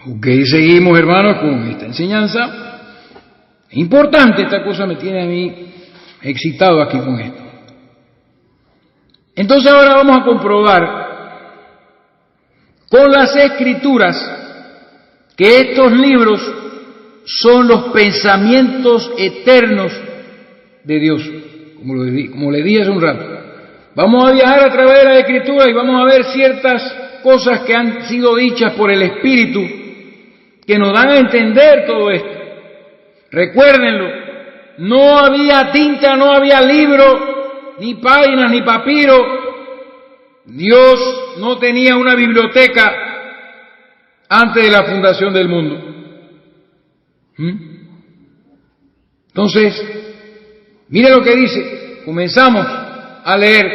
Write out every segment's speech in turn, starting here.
Ok, seguimos, hermanos, con esta enseñanza. Es importante, esta cosa me tiene a mí excitado aquí con esto. Entonces ahora vamos a comprobar con las Escrituras que estos libros son los pensamientos eternos de Dios, como le dije hace un rato. Vamos a viajar a través de la Escritura y vamos a ver ciertas cosas que han sido dichas por el Espíritu que nos dan a entender todo esto. Recuérdenlo, no había tinta, no había libro, ni páginas, ni papiro. Dios no tenía una biblioteca antes de la fundación del mundo. Entonces, mire lo que dice. Comenzamos a leer.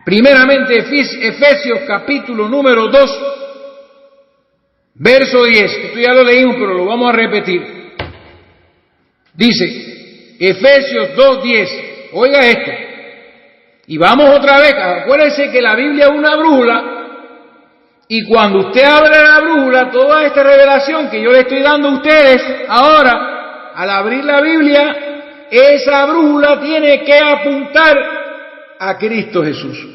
Primeramente, Efesios capítulo número 2, verso 10. Esto ya lo leímos, pero lo vamos a repetir. Dice, Efesios 2:10. Oiga esto. Y vamos otra vez. Acuérdense que la Biblia es una brújula. Y cuando usted abre la brújula, toda esta revelación que yo le estoy dando a ustedes ahora, al abrir la Biblia, esa brújula tiene que apuntar a Cristo Jesús.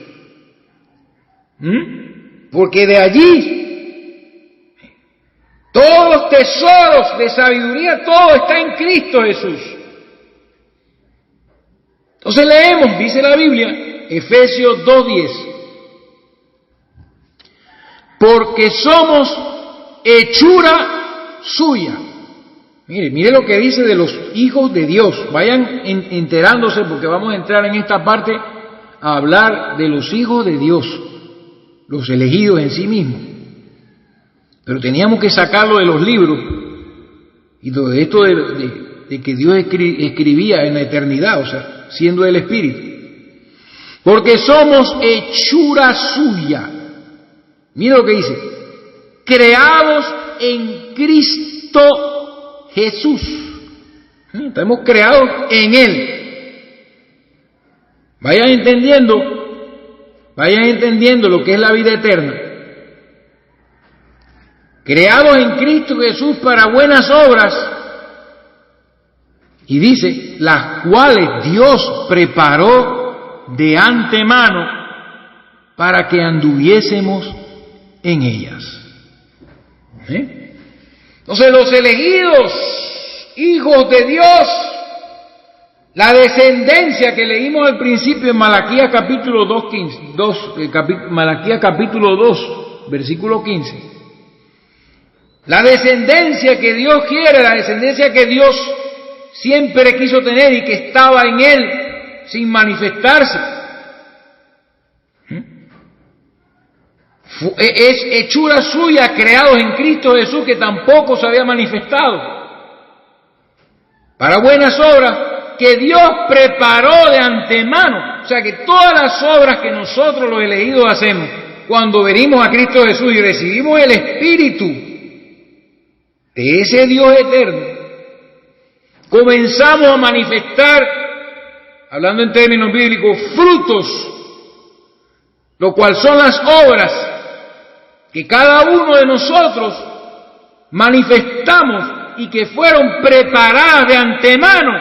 Porque de allí todos los tesoros de sabiduría, todo está en Cristo Jesús. Entonces leemos, dice la Biblia, Efesios 2:10. Porque somos hechura suya. Mire lo que dice de los hijos de Dios. Vayan enterándose porque vamos a entrar en esta parte a hablar de los hijos de Dios, los elegidos en sí mismos. Pero teníamos que sacarlo de los libros y todo esto de que Dios escribía en la eternidad, o sea, siendo el Espíritu. Porque somos hechura suya. Mira lo que dice, creados en Cristo Jesús. Estamos creados en Él. Vayan entendiendo lo que es la vida eterna. Creados en Cristo Jesús para buenas obras. Y dice, las cuales Dios preparó de antemano para que anduviésemos en ellas. Entonces los elegidos, hijos de Dios, la descendencia que leímos al principio en Malaquías capítulo 2, Malaquías capítulo 2, versículo 15. La descendencia que Dios quiere, la descendencia que Dios siempre quiso tener y que estaba en Él sin manifestarse. Es hechura suya, creados en Cristo Jesús, que tampoco se había manifestado, para buenas obras que Dios preparó de antemano. O sea que todas las obras que nosotros los elegidos hacemos cuando venimos a Cristo Jesús y recibimos el Espíritu de ese Dios eterno, comenzamos a manifestar, hablando en términos bíblicos, frutos, lo cual son las obras que cada uno de nosotros manifestamos y que fueron preparadas de antemano,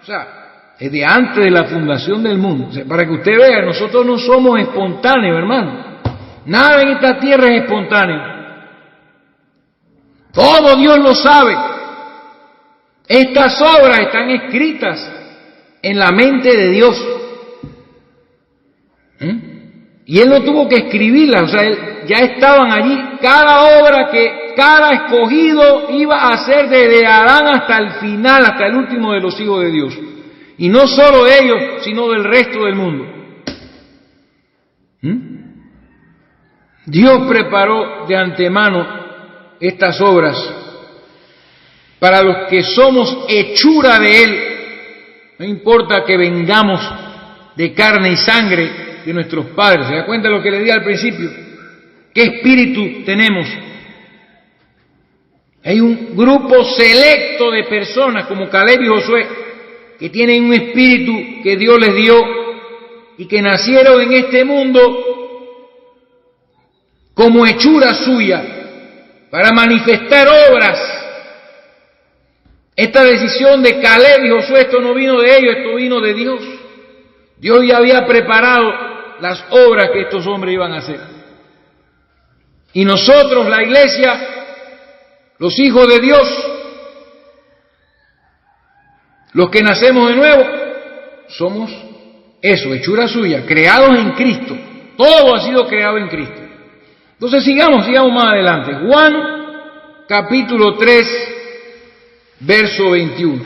o sea, desde antes de la fundación del mundo. O sea, para que usted vea, nosotros no somos espontáneos, hermano. Nada en esta tierra es espontáneo. Todo Dios lo sabe. Estas obras están escritas en la mente de Dios. Y Él no tuvo que escribirlas, o sea, ya estaban allí. Cada obra que cada escogido iba a hacer desde Adán hasta el final, hasta el último de los hijos de Dios. Y no solo de ellos, sino del resto del mundo. Dios preparó de antemano estas obras para los que somos hechura de Él. No importa que vengamos de carne y sangre de nuestros padres. ¿Se da cuenta de lo que le di al principio? ¿Qué espíritu tenemos? Hay un grupo selecto de personas como Caleb y Josué que tienen un espíritu que Dios les dio y que nacieron en este mundo como hechura suya. para manifestar obras. Esta decisión de Caleb y Josué, esto no vino de ellos, esto vino de Dios. Dios ya había preparado las obras que estos hombres iban a hacer. Y nosotros, la iglesia, los hijos de Dios, los que nacemos de nuevo, somos eso, hechura suya, creados en Cristo. Todo ha sido creado en Cristo. Entonces sigamos más adelante. Juan capítulo 3, verso 21.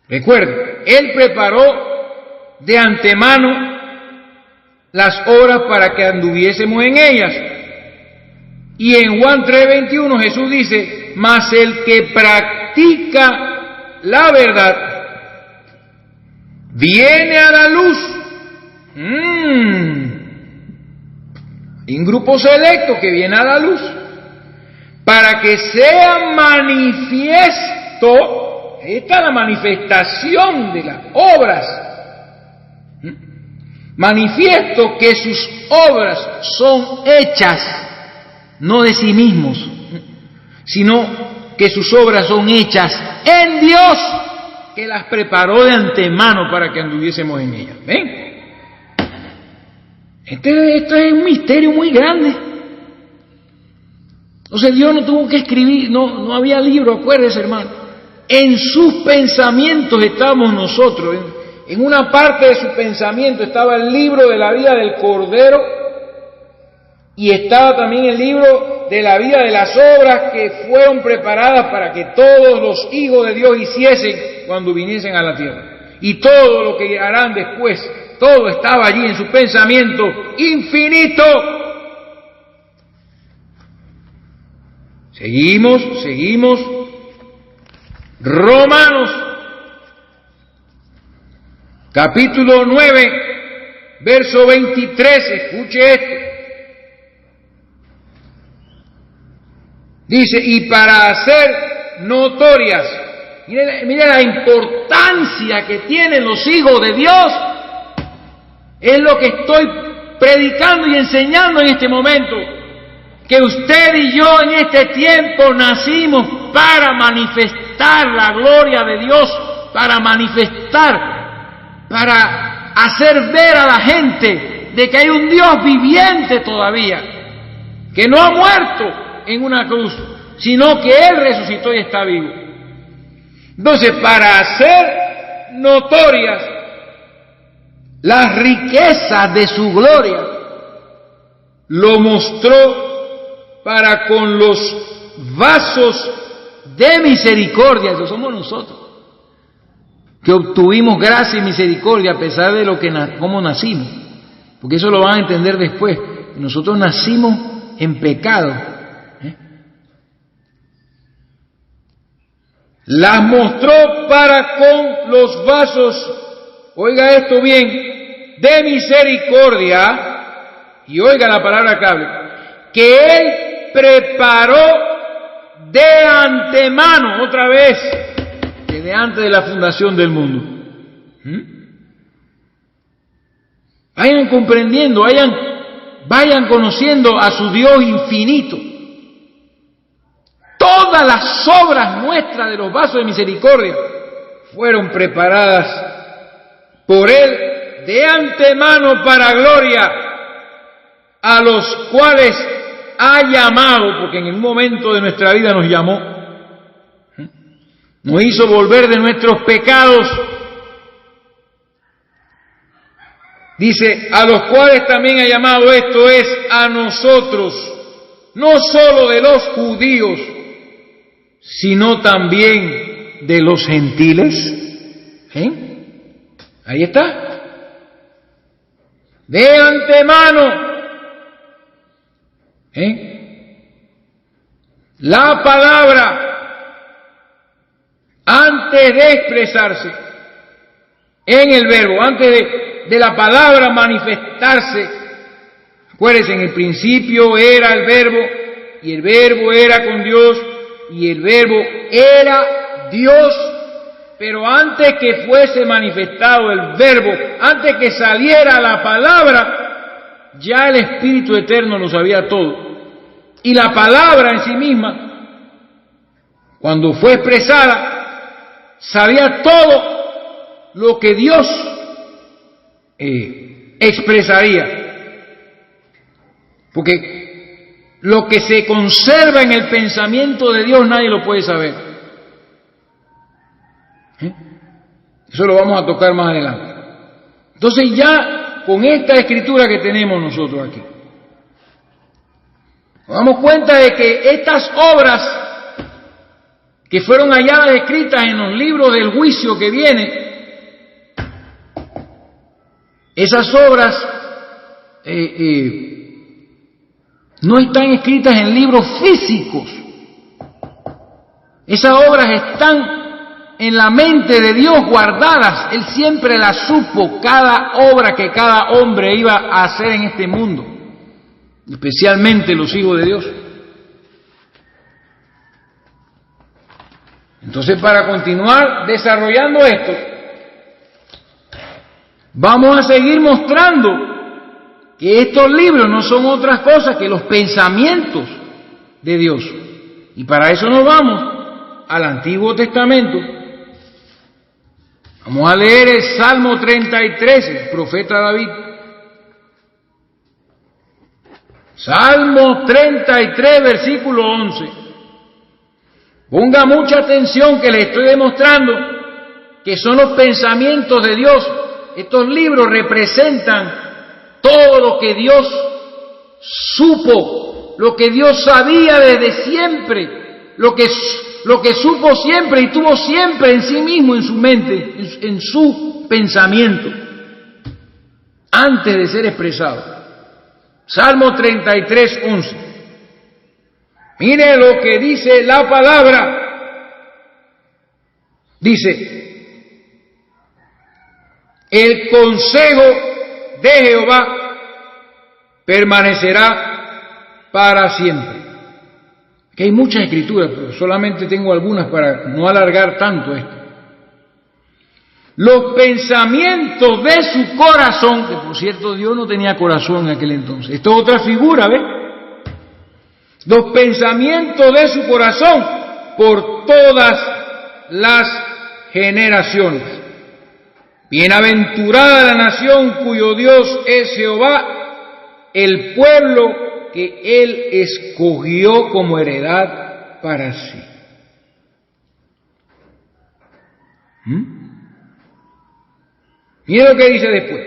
Recuerden, Él preparó de antemano las obras para que anduviésemos en ellas. Y en Juan 3:21 Jesús dice, mas el que practica la verdad viene a la luz. Hay un grupo selecto que viene a la luz para que sea manifiesto. Esta es la manifestación de las obras. Manifiesto que sus obras son hechas, no de sí mismos, sino que sus obras son hechas en Dios, que las preparó de antemano para que anduviésemos en ellas. ¿Ven? Esto es un misterio muy grande. Entonces Dios no tuvo que escribir, no había libro, acuérdense, hermano. En sus pensamientos estábamos nosotros. En una parte de su pensamiento estaba el libro de la vida del Cordero y estaba también el libro de la vida de las obras que fueron preparadas para que todos los hijos de Dios hiciesen cuando viniesen a la tierra. Y todo lo que harán después, todo estaba allí en su pensamiento infinito. Seguimos. Romanos, capítulo 9, verso 23, escuche esto. Dice, y para hacer notorias, mire la importancia que tienen los hijos de Dios, es lo que estoy predicando y enseñando en este momento, que usted y yo en este tiempo nacimos para manifestar la gloria de Dios, para manifestar, para hacer ver a la gente de que hay un Dios viviente todavía, que no ha muerto en una cruz, sino que Él resucitó y está vivo. Entonces, para hacer notorias las riquezas de su gloria, lo mostró para con los vasos de misericordia, eso somos nosotros, que obtuvimos gracia y misericordia a pesar de lo que cómo nacimos, porque eso lo van a entender después. Nosotros nacimos en pecado. Las mostró para con los vasos, oiga esto bien, de misericordia, y oiga la palabra clave, que Él preparó de antemano, otra vez, desde antes de la fundación del mundo. Vayan comprendiendo, vayan conociendo a su Dios infinito. Todas las obras nuestras de los vasos de misericordia fueron preparadas por Él de antemano para gloria, a los cuales ha llamado, porque en un momento de nuestra vida nos llamó, nos hizo volver de nuestros pecados. Dice, a los cuales también ha llamado, esto es, a nosotros, no solo de los judíos, sino también de los gentiles. Ahí está. De antemano. La palabra, antes de expresarse en el verbo, antes de la palabra manifestarse, acuérdense, en el principio era el verbo, y el verbo era con Dios, y el verbo era Dios, pero antes que fuese manifestado el verbo, antes que saliera la palabra, ya el Espíritu Eterno lo sabía todo. Y la palabra en sí misma, cuando fue expresada, sabía todo lo que Dios expresaría. Porque lo que se conserva en el pensamiento de Dios nadie lo puede saber. Eso lo vamos a tocar más adelante. Entonces ya con esta escritura que tenemos nosotros aquí, nos damos cuenta de que estas obras que fueron halladas escritas en los libros del juicio que viene, esas obras no están escritas en libros físicos. Esas obras están en la mente de Dios guardadas. Él siempre las supo, cada obra que cada hombre iba a hacer en este mundo, especialmente los hijos de Dios. Entonces, para continuar desarrollando esto, vamos a seguir mostrando que estos libros no son otras cosas que los pensamientos de Dios. Y para eso nos vamos al Antiguo Testamento. Vamos a leer el Salmo 33, el profeta David. Salmo 33, versículo 11. Ponga mucha atención que le estoy demostrando que son los pensamientos de Dios. Estos libros representan todo lo que Dios supo, lo que Dios sabía desde siempre, lo que supo siempre y tuvo siempre en sí mismo, en su mente, en su pensamiento, antes de ser expresado. Salmo 33, 11. Mire lo que dice la palabra. Dice: el consejo de Jehová permanecerá para siempre. Aquí hay muchas escrituras, pero solamente tengo algunas para no alargar tanto esto. Los pensamientos de su corazón, que por cierto Dios no tenía corazón en aquel entonces. Esto es otra figura, ¿ves? Los pensamientos de su corazón por todas las generaciones. Bienaventurada la nación cuyo Dios es Jehová, el pueblo que Él escogió como heredad para sí. Mira lo que dice después.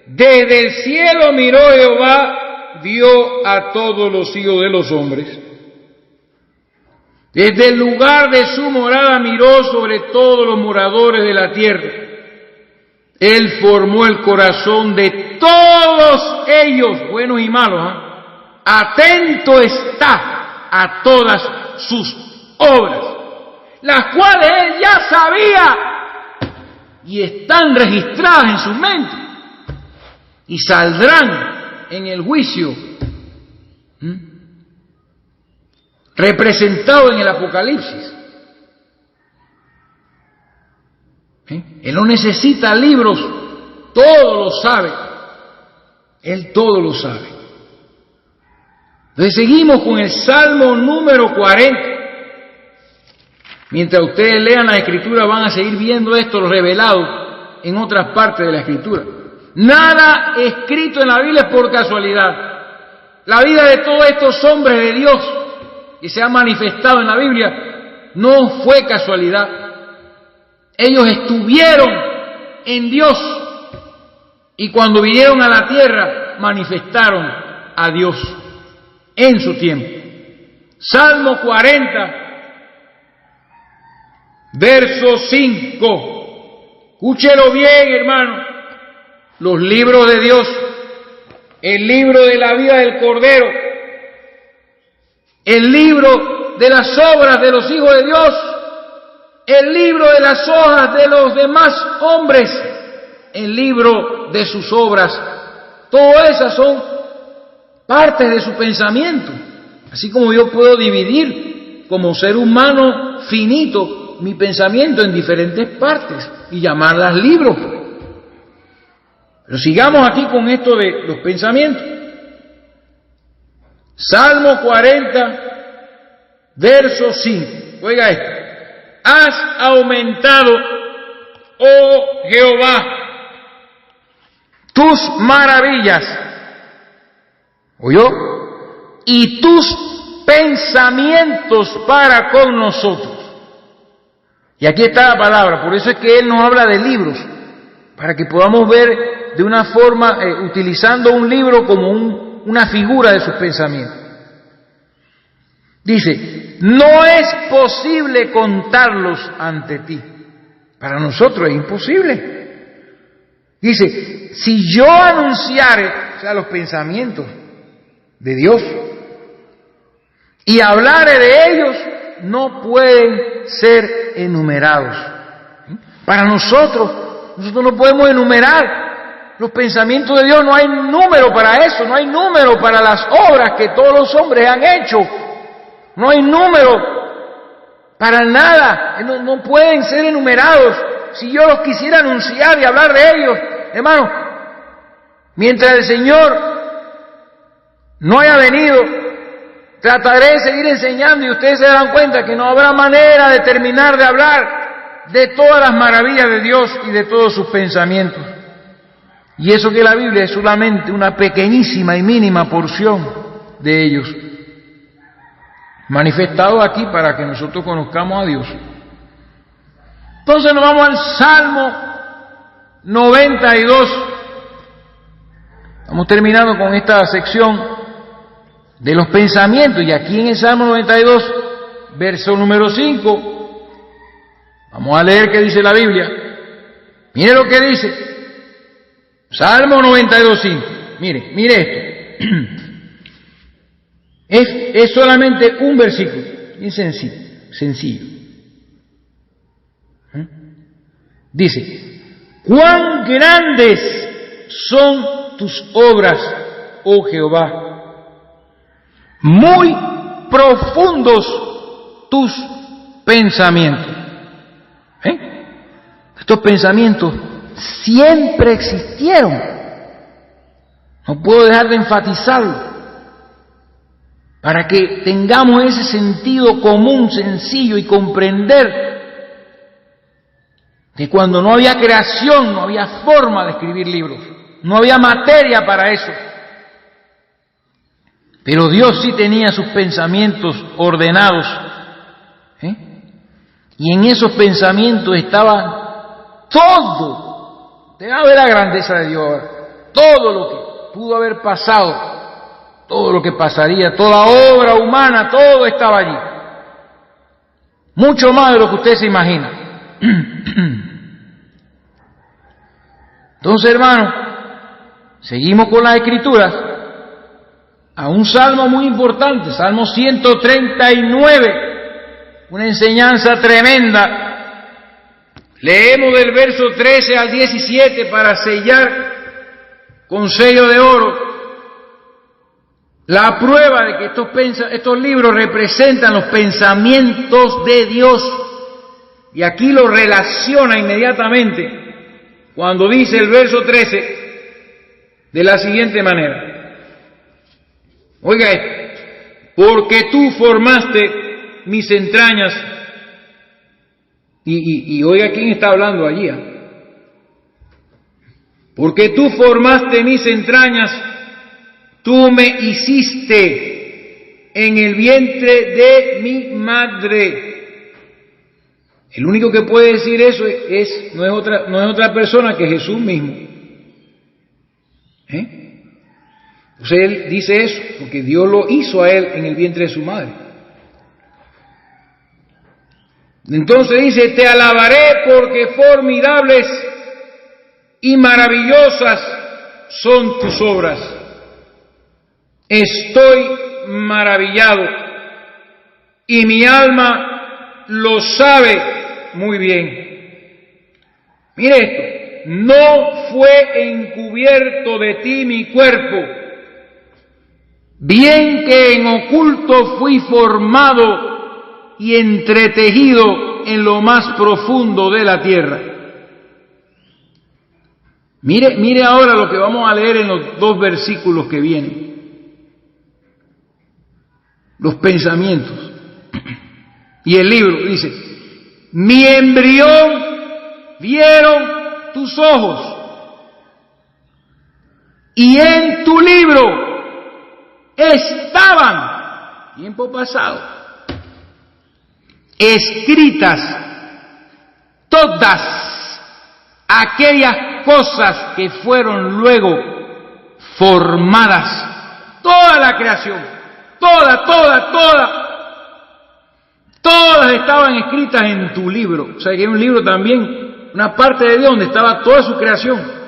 Desde el cielo miró Jehová, vio a todos los hijos de los hombres. Desde el lugar de su morada miró sobre todos los moradores de la tierra. Él formó el corazón de todos ellos, buenos y malos. Atento está a todas sus obras, las cuales Él ya sabía y están registradas en su mente y saldrán en el juicio representado en el Apocalipsis. Él no necesita libros, todo lo sabe. Él todo lo sabe. Entonces seguimos con el Salmo número 40. Mientras ustedes lean la Escritura van a seguir viendo esto revelado en otras partes de la Escritura. Nada escrito en la Biblia es por casualidad. La vida de todos estos hombres de Dios que se han manifestado en la Biblia no fue casualidad. Ellos estuvieron en Dios y cuando vinieron a la tierra manifestaron a Dios en su tiempo. Salmo 40, verso 5. Escúchelo bien, hermano. Los libros de Dios, el libro de la vida del Cordero, el libro de las obras de los hijos de Dios, el libro de las hojas de los demás hombres, el libro de sus obras. Todas esas son partes de su pensamiento. Así como yo puedo dividir como ser humano finito mi pensamiento en diferentes partes y llamarlas libros. Pero sigamos aquí con esto de los pensamientos. Salmo 40, verso 5. Oiga esto. Has aumentado, oh Jehová, tus maravillas, ¿oyó? Y tus pensamientos para con nosotros. Y aquí está la palabra, por eso es que Él nos habla de libros, para que podamos ver de una forma, utilizando un libro como una figura de sus pensamientos. Dice, no es posible contarlos ante ti. Para nosotros es imposible. Dice, si yo anunciare, o sea, los pensamientos de Dios, y hablare de ellos, no pueden ser enumerados. Para nosotros no podemos enumerar los pensamientos de Dios, no hay número para eso, no hay número para las obras que todos los hombres han hecho, no hay número para nada, no pueden ser enumerados. Si yo los quisiera anunciar y hablar de ellos, hermano, mientras el Señor no haya venido, trataré de seguir enseñando y ustedes se darán cuenta que no habrá manera de terminar de hablar de todas las maravillas de Dios y de todos sus pensamientos. Y eso que la Biblia es solamente una pequeñísima y mínima porción de ellos, manifestado aquí para que nosotros conozcamos a Dios. Entonces nos vamos al Salmo 92. Estamos terminando con esta sección de los pensamientos, y aquí en el Salmo 92, verso número 5, vamos a leer qué dice la Biblia. Mire lo que dice, Salmo 92, 5. Mire esto. Es solamente un versículo, bien sencillo. Dice, cuán grandes son tus obras, oh Jehová, muy profundos tus pensamientos. Estos pensamientos siempre existieron. No puedo dejar de enfatizarlo, para que tengamos ese sentido común, sencillo, y comprender que cuando no había creación, no había forma de escribir libros, no había materia para eso. Pero Dios sí tenía sus pensamientos ordenados, y en esos pensamientos estaba todo. Debe haber la grandeza de Dios, todo lo que pudo haber pasado, todo lo que pasaría, toda obra humana, todo estaba allí. Mucho más de lo que usted se imagina. Entonces, hermano, seguimos con las Escrituras a un salmo muy importante, Salmo 139, una enseñanza tremenda. Leemos del verso 13 al 17 para sellar con sello de oro la prueba de que estos libros representan los pensamientos de Dios. Y aquí lo relaciona inmediatamente cuando dice el verso 13 de la siguiente manera. Oiga esto, porque tú formaste mis entrañas. Y oiga quién está hablando allí. Porque tú formaste mis entrañas, tú me hiciste en el vientre de mi madre. El único que puede decir eso no es otra persona que Jesús mismo. Entonces él dice eso porque Dios lo hizo a él en el vientre de su madre. Entonces dice, te alabaré porque formidables y maravillosas son tus obras. Estoy maravillado y mi alma lo sabe muy bien. Mire esto, no fue encubierto de ti mi cuerpo, bien que en oculto fui formado y entretejido en lo más profundo de la tierra. Mire ahora lo que vamos a leer en los dos versículos que vienen. los pensamientos. Y el libro dice, mi embrión vieron tus ojos, y en tu libro estaban, tiempo pasado, escritas todas aquellas cosas que fueron luego formadas. Toda la creación, todas estaban escritas en tu libro. O sea, que era un libro también, una parte de Dios donde estaba toda su creación.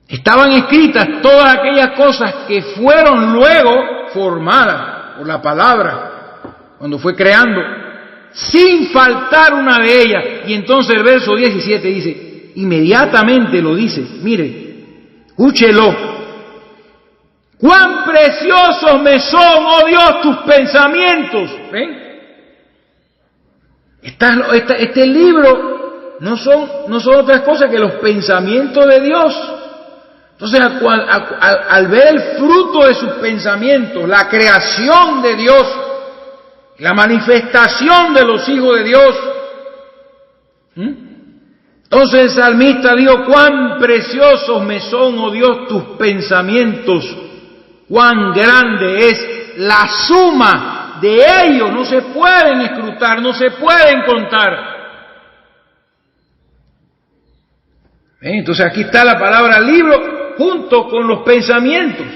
Estaban escritas todas aquellas cosas que fueron luego formadas por la palabra, cuando fue creando, sin faltar una de ellas. Y entonces el verso 17 dice, inmediatamente lo dice, mire, escúchelo. Cuán preciosos me son, oh Dios, tus pensamientos. ¿Ven? Este libro no son otras cosas que los pensamientos de Dios. Entonces, al ver el fruto de sus pensamientos, la creación de Dios, la manifestación de los hijos de Dios, entonces el salmista dijo, cuán preciosos me son, oh Dios, tus pensamientos, cuán grande es la suma de ellos, no se pueden escrutar, no se pueden contar. Entonces aquí está la palabra libro junto con los pensamientos,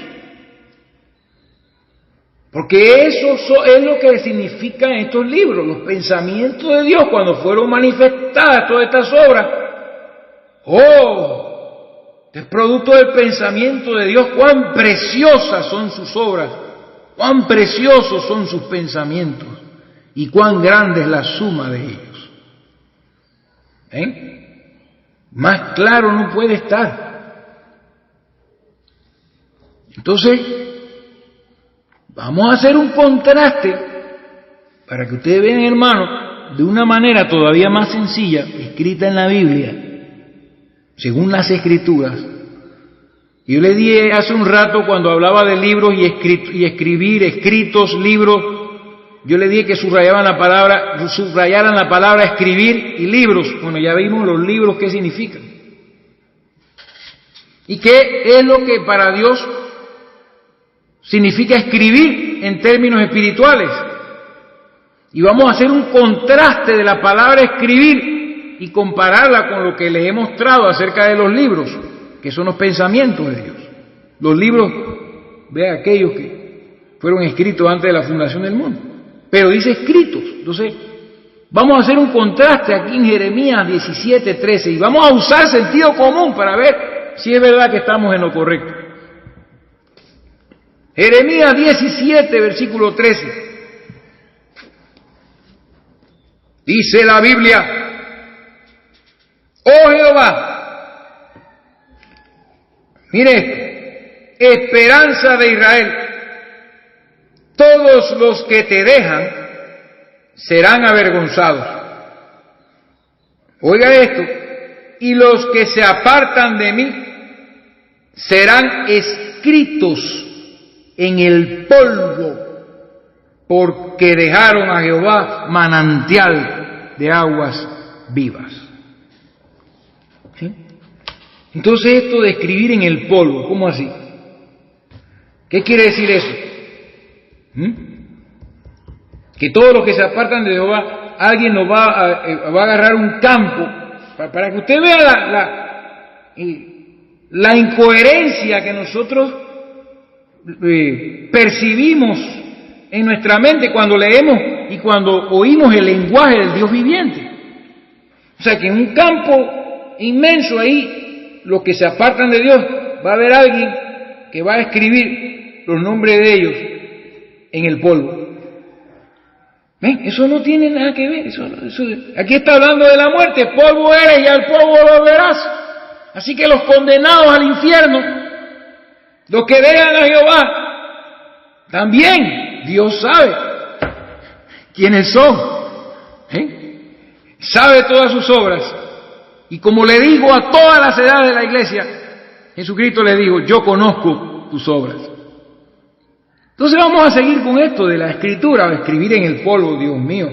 porque eso es lo que significan estos libros, los pensamientos de Dios cuando fueron manifestadas todas estas obras. Es producto del pensamiento de Dios. Cuán preciosas son sus obras, cuán preciosos son sus pensamientos y cuán grande es la suma de ellos. Más claro no puede estar. Entonces, vamos a hacer un contraste para que ustedes vean, hermanos, de una manera todavía más sencilla, escrita en la Biblia, según las Escrituras. Yo le dije hace un rato, cuando hablaba de libros y escribir, escritos, libros, yo le dije que subrayaran la palabra escribir y libros. Bueno, ya vimos los libros qué significan. ¿Y qué es lo que para Dios significa escribir en términos espirituales? Y vamos a hacer un contraste de la palabra escribir y compararla con lo que les he mostrado acerca de los libros, que son los pensamientos de Dios. Los libros, vean, aquellos que fueron escritos antes de la fundación del mundo, pero dice escritos. Entonces, vamos a hacer un contraste aquí en Jeremías 17:13 y vamos a usar sentido común para ver si es verdad que estamos en lo correcto. Jeremías 17, versículo 13. Dice la Biblia, oh Jehová, mire, esperanza de Israel, todos los que te dejan serán avergonzados. Oiga esto, y los que se apartan de mí serán escritos en el polvo, porque dejaron a Jehová manantial de aguas vivas. ¿Sí? Entonces esto de escribir en el polvo, ¿cómo así? ¿Qué quiere decir eso? Que todos los que se apartan de Jehová, alguien nos va a agarrar un campo, para que usted vea la incoherencia que nosotros percibimos en nuestra mente cuando leemos y cuando oímos el lenguaje del Dios viviente. O sea que en un campo inmenso ahí, los que se apartan de Dios, va a haber alguien que va a escribir los nombres de ellos en el polvo. ¿Ven? Eso no tiene nada que ver. Aquí está hablando de la muerte. Polvo eres y al polvo volverás. Así que los condenados al infierno, los que dejan a Jehová, también Dios sabe quiénes son. Sabe todas sus obras. Y como le digo a todas las edades de la iglesia, Jesucristo le dijo, yo conozco tus obras. Entonces vamos a seguir con esto de la escritura, escribir en el polvo, Dios mío.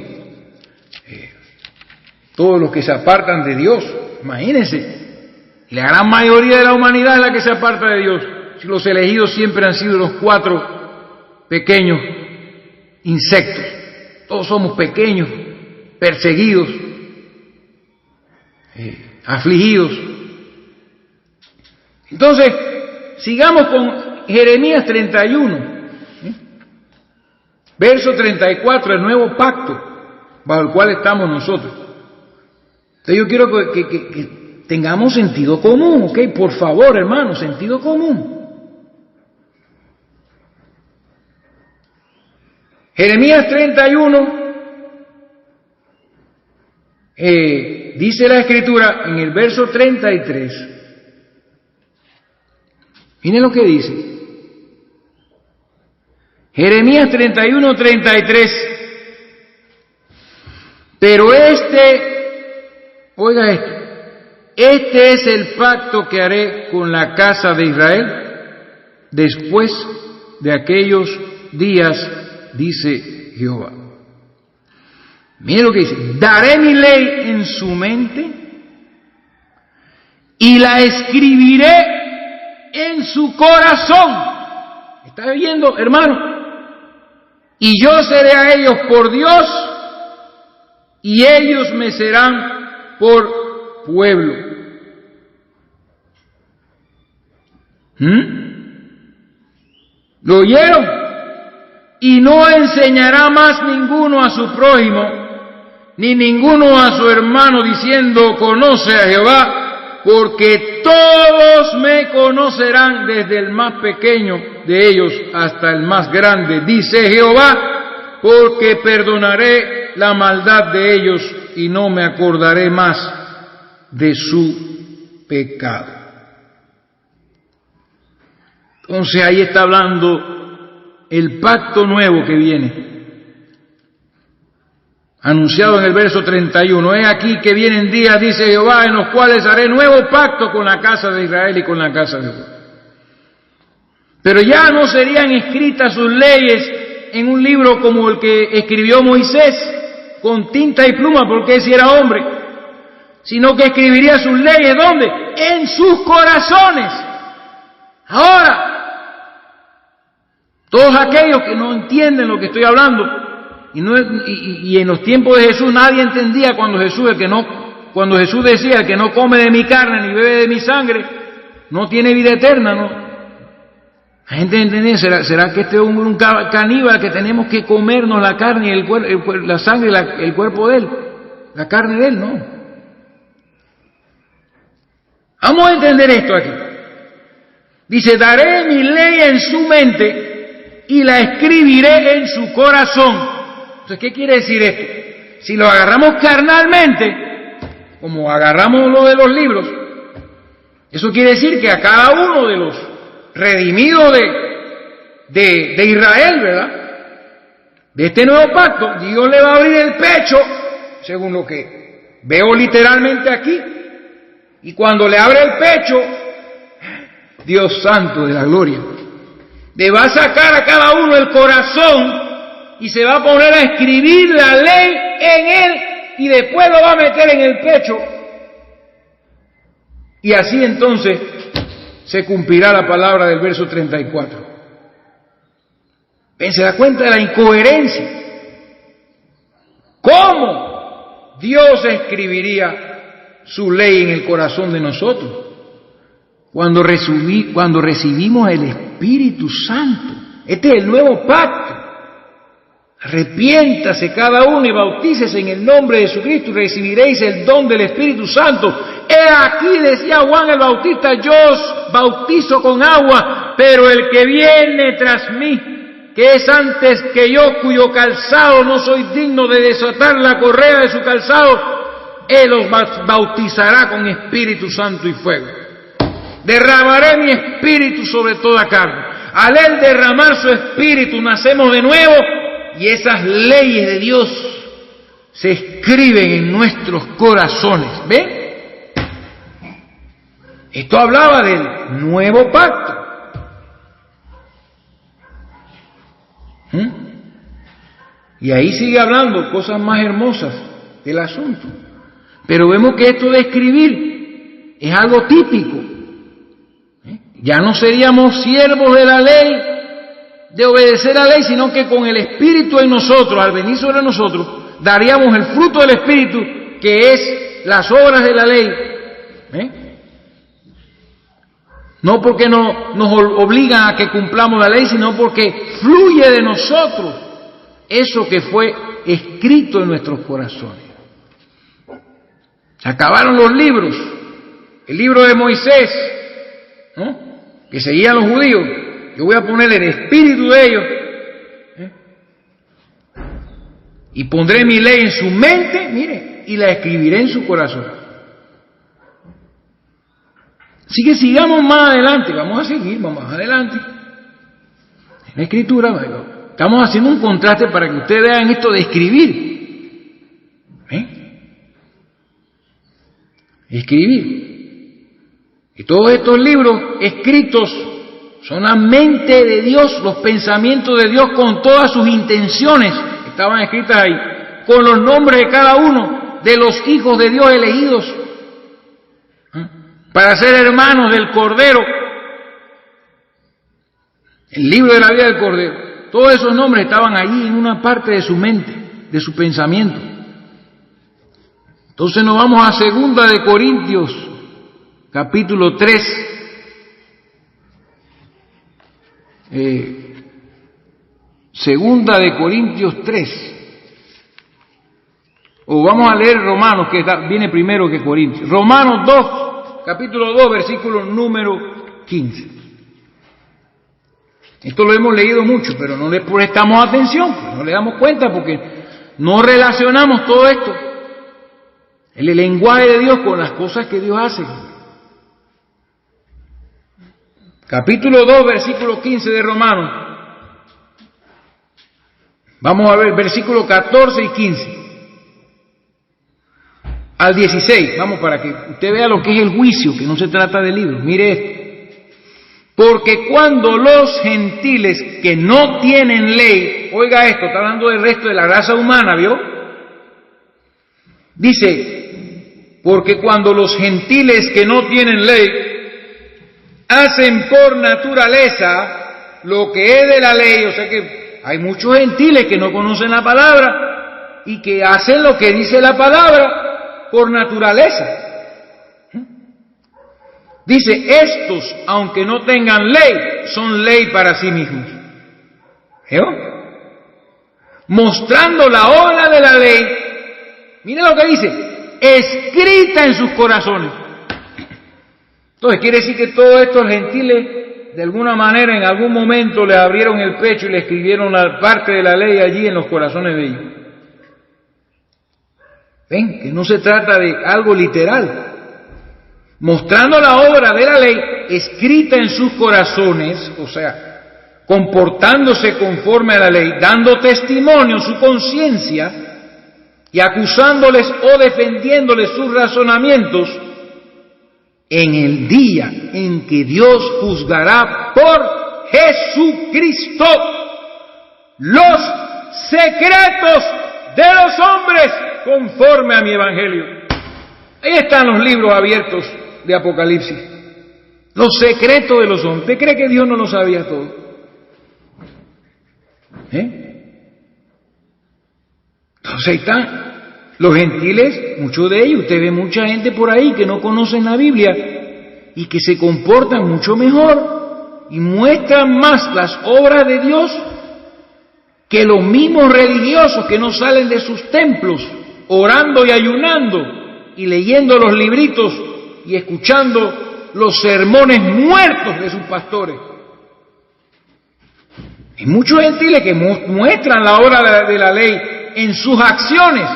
Todos los que se apartan de Dios, imagínense, la gran mayoría de la humanidad es la que se aparta de Dios. Si los elegidos siempre han sido los 4 pequeños insectos, todos somos pequeños, perseguidos, afligidos. Entonces, sigamos con Jeremías 31, verso 34, el nuevo pacto bajo el cual estamos nosotros. Entonces yo quiero que tengamos sentido común, ¿ok? Por favor, hermanos, sentido común. Jeremías 31, dice la Escritura en el verso 33. Miren lo que dice. Jeremías 31, 33. Pero oiga esto, este es el pacto que haré con la casa de Israel después de aquellos días, dice Jehová. Miren lo que dice, daré mi ley en su mente y la escribiré en su corazón. ¿Está viendo, hermano? Y yo seré a ellos por Dios y ellos me serán por pueblo. ¿Lo oyeron? Y no enseñará más ninguno a su prójimo, ni ninguno a su hermano, diciendo, conoce a Jehová, porque todos me conocerán, desde el más pequeño de ellos hasta el más grande, dice Jehová, porque perdonaré la maldad de ellos y no me acordaré más de su pecado. Entonces ahí está hablando el pacto nuevo que viene, anunciado en el verso 31. He aquí que vienen días, dice Jehová, en los cuales haré nuevo pacto con la casa de Israel y con la casa de Judá. Pero ya no serían escritas sus leyes en un libro como el que escribió Moisés, con tinta y pluma, porque ese era hombre, sino que escribiría sus leyes, ¿dónde? En sus corazones. Ahora, todos aquellos que no entienden lo que estoy hablando, y en los tiempos de Jesús nadie entendía cuando Jesús decía, el que no come de mi carne ni bebe de mi sangre, no tiene vida eterna, ¿no? La gente entendía, ¿será que este es un caníbal que tenemos que comernos la carne y la sangre, el cuerpo de él, la carne de él? No. Vamos a entender esto aquí. Dice, daré mi ley en su mente y la escribiré en su corazón. Entonces, ¿qué quiere decir esto? Si lo agarramos carnalmente, como agarramos lo de los libros, eso quiere decir que a cada uno de los redimidos de Israel, ¿verdad?, de este nuevo pacto, Dios le va a abrir el pecho, según lo que veo literalmente aquí, y cuando le abre el pecho, Dios santo de la gloria, le va a sacar a cada uno el corazón y se va a poner a escribir la ley en él y después lo va a meter en el pecho, y así entonces se cumplirá la palabra del verso 34. ¿Se da cuenta de la incoherencia? ¿Cómo Dios escribiría su ley en el corazón de nosotros cuando recibimos el Espíritu Santo? Este es el nuevo pacto. Arrepiéntase cada uno y bautícese en el nombre de Jesucristo y recibiréis el don del Espíritu Santo. He aquí, decía Juan el Bautista, yo os bautizo con agua, pero el que viene tras mí, que es antes que yo, cuyo calzado no soy digno de desatar la correa de su calzado, él os bautizará con Espíritu Santo y fuego. Derramaré mi espíritu sobre toda carne. Al él derramar su espíritu nacemos de nuevo, y esas leyes de Dios se escriben en nuestros corazones. ¿Ven? Esto hablaba del nuevo pacto. Y ahí sigue hablando cosas más hermosas del asunto. Pero vemos que esto de escribir es algo típico. Ya no seríamos siervos de la ley, de obedecer la ley, sino que con el Espíritu en nosotros, al venir sobre nosotros, daríamos el fruto del Espíritu, que es las obras de la ley. No porque nos obligan a que cumplamos la ley, sino porque fluye de nosotros eso que fue escrito en nuestros corazones. Se acabaron los libros. El libro de Moisés, ¿no?, que seguían los judíos. Yo voy a poner el espíritu de ellos, y pondré mi ley en su mente, mire, y la escribiré en su corazón. Así que sigamos más adelante, vamos a seguir, vamos más adelante. En la escritura, estamos haciendo un contraste para que ustedes vean esto de escribir. Escribir. Y todos estos libros escritos son la mente de Dios, los pensamientos de Dios con todas sus intenciones, estaban escritas ahí, con los nombres de cada uno de los hijos de Dios elegidos, para ser hermanos del Cordero. El libro de la vida del Cordero. Todos esos nombres estaban allí en una parte de su mente, de su pensamiento. Entonces nos vamos a 2 de Corintios, capítulo 3. Segunda de Corintios 3. O vamos a leer Romanos, que viene primero que Corintios. Romanos 2, capítulo 2, versículo número 15. Esto lo hemos leído mucho, pero no le prestamos atención, pues no le damos cuenta porque no relacionamos todo esto, el lenguaje de Dios, con las cosas que Dios hace. Capítulo 2, versículo 15 de Romanos. Vamos a ver versículos 14 y 15. Al 16, vamos, para que usted vea lo que es el juicio, que no se trata de libros. Mire esto. Porque cuando los gentiles que no tienen ley, oiga esto, está hablando del resto de la raza humana, ¿vio? Dice, porque cuando los gentiles que no tienen ley hacen por naturaleza lo que es de la ley, o sea que hay muchos gentiles que no conocen la palabra y que hacen lo que dice la palabra por naturaleza. Dice, estos, aunque no tengan ley, son ley para sí mismos. ¿Veo? Mostrando la obra de la ley, mire lo que dice, escrita en sus corazones. Entonces quiere decir que todos estos gentiles, de alguna manera, en algún momento le abrieron el pecho y le escribieron la parte de la ley allí en los corazones de ellos. ¿Ven? Que no se trata de algo literal. Mostrando la obra de la ley escrita en sus corazones, o sea, comportándose conforme a la ley, dando testimonio su conciencia y acusándoles o defendiéndoles sus razonamientos en el día en que Dios juzgará por Jesucristo los secretos de los hombres conforme a mi evangelio. Ahí están los libros abiertos de Apocalipsis. Los secretos de los hombres. ¿Usted cree que Dios no lo sabía todo? Entonces ahí están los gentiles, muchos de ellos. Usted ve mucha gente por ahí que no conocen la Biblia y que se comportan mucho mejor y muestran más las obras de Dios que los mismos religiosos que no salen de sus templos, orando y ayunando y leyendo los libritos y escuchando los sermones muertos de sus pastores. Hay muchos gentiles que muestran la obra de la ley en sus acciones.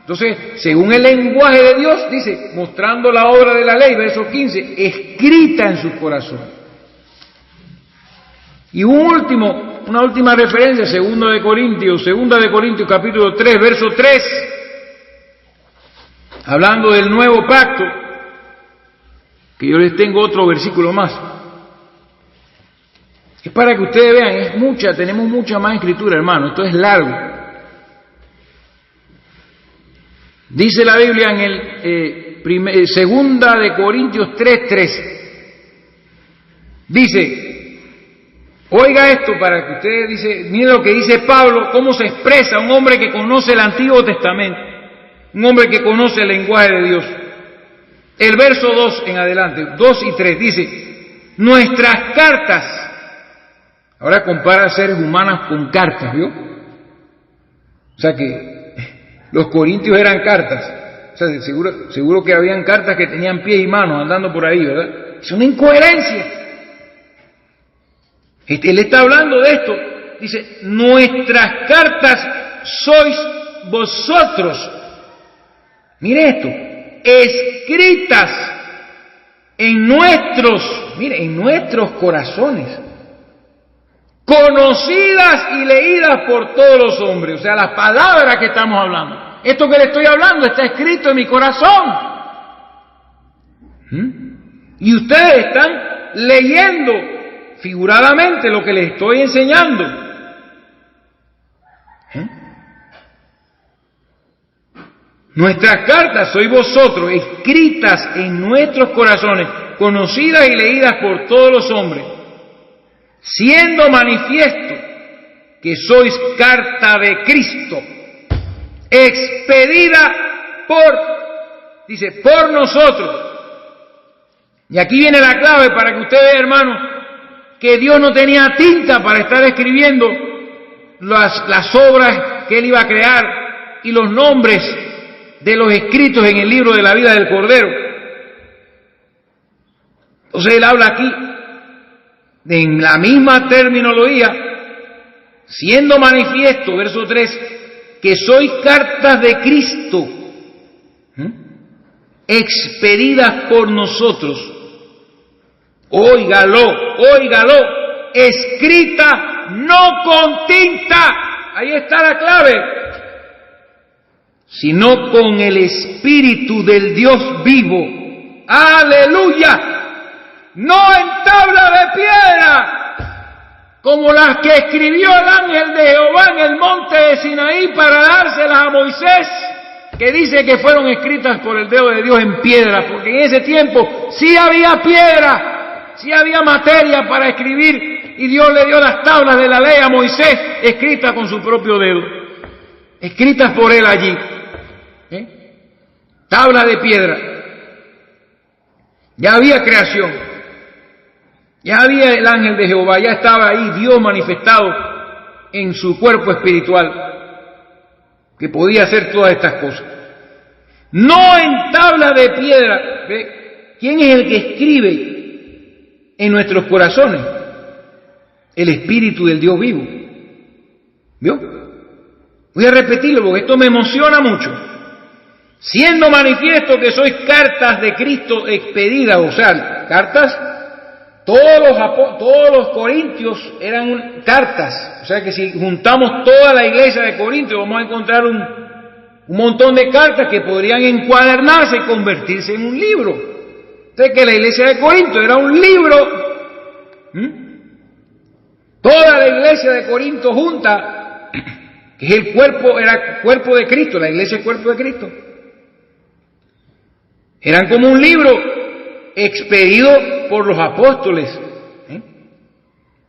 Entonces, según el lenguaje de Dios, dice, mostrando la obra de la ley, verso 15, escrita en sus corazones. Y una última referencia, 2 de Corintios capítulo 3, verso 3, hablando del nuevo pacto, que yo les tengo otro versículo más. Es para que ustedes vean, tenemos mucha más escritura, hermano, esto es largo. Dice la Biblia en el segunda de Corintios 3:13. Dice, oiga esto para que ustedes dicen, miren lo que dice Pablo, cómo se expresa un hombre que conoce el Antiguo Testamento, un hombre que conoce el lenguaje de Dios. El verso 2 en adelante, 2 y 3, dice, nuestras cartas, ahora compara seres humanos con cartas, ¿vio? O sea que los corintios eran cartas, o sea, seguro que habían cartas que tenían pies y manos andando por ahí, ¿verdad? Es una incoherencia. Él está hablando de esto, dice, nuestras cartas sois vosotros, mire esto, escritas en nuestros corazones, conocidas y leídas por todos los hombres. O sea, las palabras que estamos hablando, esto que le estoy hablando está escrito en mi corazón. Y ustedes están leyendo figuradamente lo que les estoy enseñando. Nuestras cartas sois vosotros, escritas en nuestros corazones, conocidas y leídas por todos los hombres, siendo manifiesto que sois carta de Cristo, expedida por nosotros. Y aquí viene la clave para que usted vea, hermano, que Dios no tenía tinta para estar escribiendo las obras que Él iba a crear y los nombres de los escritos en el libro de la vida del Cordero. Entonces Él habla aquí en la misma terminología, siendo manifiesto, verso 3, que sois cartas de Cristo, expedidas por nosotros. Óigalo, escrita no con tinta, ahí está la clave, sino con el Espíritu del Dios vivo. ¡Aleluya! No en tabla de piedra, como las que escribió el ángel de Jehová en el monte de Sinaí para dárselas a Moisés, que dice que fueron escritas por el dedo de Dios en piedra, porque en ese tiempo sí había piedra, sí había materia para escribir, y Dios le dio las tablas de la ley a Moisés, escritas con su propio dedo, escritas por él allí. Tabla de piedra. Ya había creación, ya había el ángel de Jehová, ya estaba ahí Dios manifestado en su cuerpo espiritual, que podía hacer todas estas cosas. No en tabla de piedra. ¿Ve? ¿Quién es el que escribe en nuestros corazones? El Espíritu del Dios vivo. ¿Vio? Voy a repetirlo porque esto me emociona mucho. Siendo manifiesto que sois cartas de Cristo expedidas, o sea, cartas, todos los corintios eran cartas, o sea que si juntamos toda la iglesia de Corintios vamos a encontrar un montón de cartas que podrían encuadernarse y convertirse en un libro. Entonces que la iglesia de Corinto era un libro, toda la iglesia de Corinto junta, que es era cuerpo de Cristo, la iglesia es cuerpo de Cristo. Eran como un libro expedido por los apóstoles,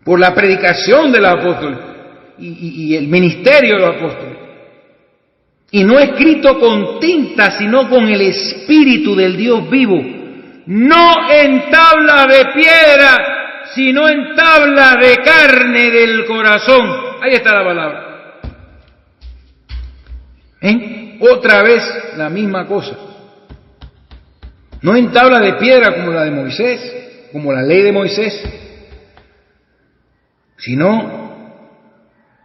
por la predicación de los apóstoles y el ministerio de los apóstoles. Y no escrito con tinta, sino con el Espíritu del Dios vivo. No en tabla de piedra, sino en tabla de carne del corazón. Ahí está la palabra. Otra vez la misma cosa. No en tabla de piedra como la de Moisés, como la ley de Moisés, sino,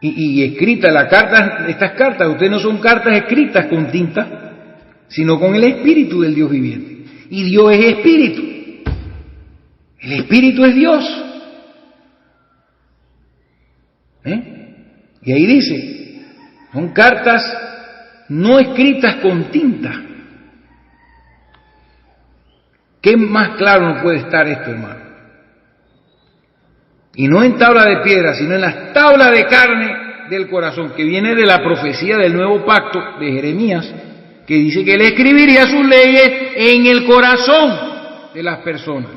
y escrita, estas cartas, ustedes no son cartas escritas con tinta, sino con el Espíritu del Dios viviente. Y Dios es Espíritu. El Espíritu es Dios. Y ahí dice, son cartas no escritas con tinta. ¿Qué más claro no puede estar esto, hermano? y no en tabla de piedra, sino en las tablas de carne del corazón, que viene de la profecía del nuevo pacto de Jeremías, que dice que él escribiría sus leyes en el corazón de las personas.